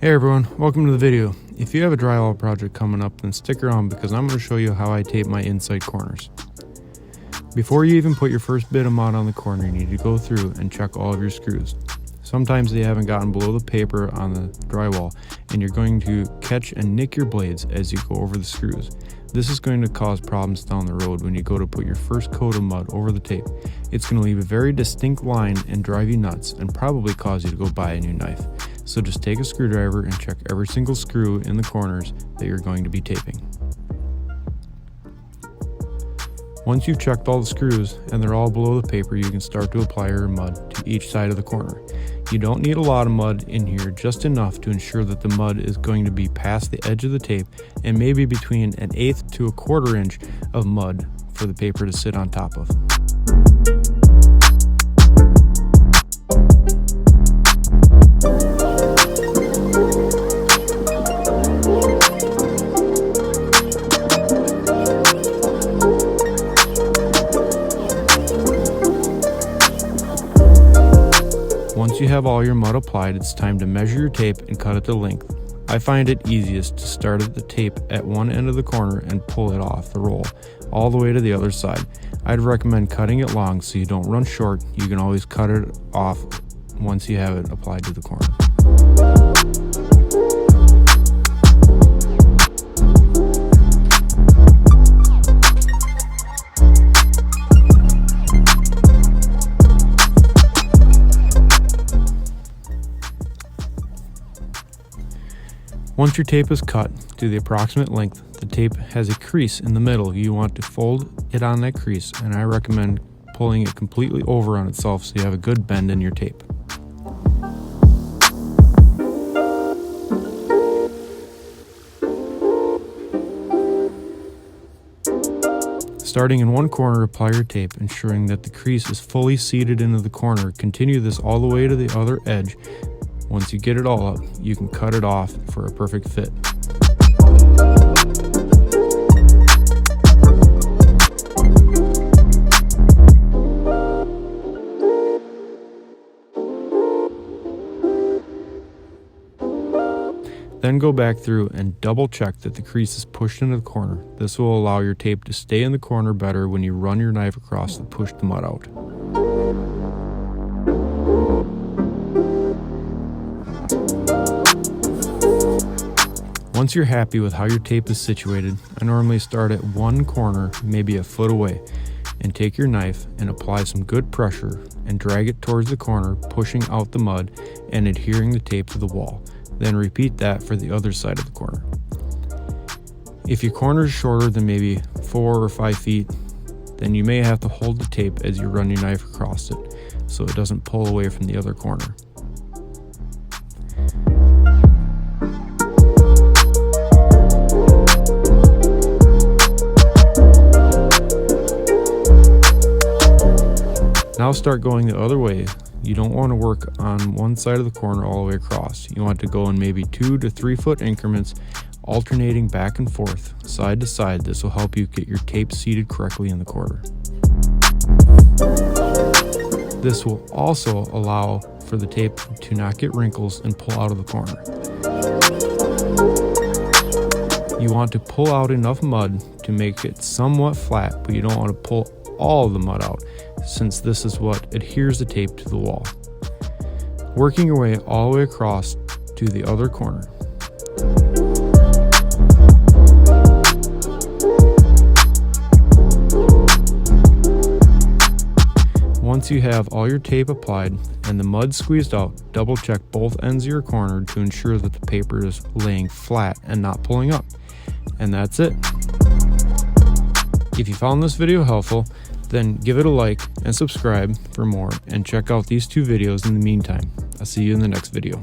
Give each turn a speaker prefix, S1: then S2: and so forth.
S1: Hey everyone, welcome to the video. If you have a drywall project coming up, then stick around because I'm going to show you how I tape my inside corners. Before you even put your first bit of mud on the corner, you need to go through and check all of your screws. Sometimes they haven't gotten below the paper on the drywall, and you're going to catch and nick your blades as you go over the screws. This is going to cause problems down the road when you go to put your first coat of mud over the tape. It's going to leave a very distinct line and drive you nuts and probably cause you to go buy a new knife. So just take a screwdriver and check every single screw in the corners that you're going to be taping. Once you've checked all the screws and they're all below the paper, you can start to apply your mud to each side of the corner. You don't need a lot of mud in here, just enough to ensure that the mud is going to be past the edge of the tape and maybe between 1/8 to 1/4 inch of mud for the paper to sit on top of. Once you have all your mud applied, it's time to measure your tape and cut it to length. I find it easiest to start at the tape at one end of the corner and pull it off the roll all the way to the other side. I'd recommend cutting it long so you don't run short. You can always cut it off once you have it applied to the corner. Once your tape is cut to the approximate length, the tape has a crease in the middle. You want to fold it on that crease, and I recommend pulling it completely over on itself so you have a good bend in your tape. Starting in one corner, apply your tape, ensuring that the crease is fully seated into the corner. Continue this all the way to the other edge. Once you get it all up, you can cut it off for a perfect fit. Then go back through and double check that the crease is pushed into the corner. This will allow your tape to stay in the corner better when you run your knife across to push the mud out. Once you're happy with how your tape is situated, I normally start at one corner, maybe a foot away, and take your knife and apply some good pressure and drag it towards the corner, pushing out the mud and adhering the tape to the wall. Then repeat that for the other side of the corner. If your corner is shorter than maybe 4 or 5 feet, then you may have to hold the tape as you run your knife across it so it doesn't pull away from the other corner. Now start going the other way. You don't want to work on one side of the corner all the way across. You want to go in maybe 2 to 3 foot increments, alternating back and forth, side to side. This will help you get your tape seated correctly in the corner. This will also allow for the tape to not get wrinkles and pull out of the corner. You want to pull out enough mud to make it somewhat flat, but you don't want to pull all the mud out, since this is what adheres the tape to the wall. Working your way all the way across to the other corner. Once you have all your tape applied and the mud squeezed out, double check both ends of your corner to ensure that the paper is laying flat and not pulling up. And that's it. If you found this video helpful, then give it a like and subscribe for more, and check out these 2 videos in the meantime. I'll see you in the next video.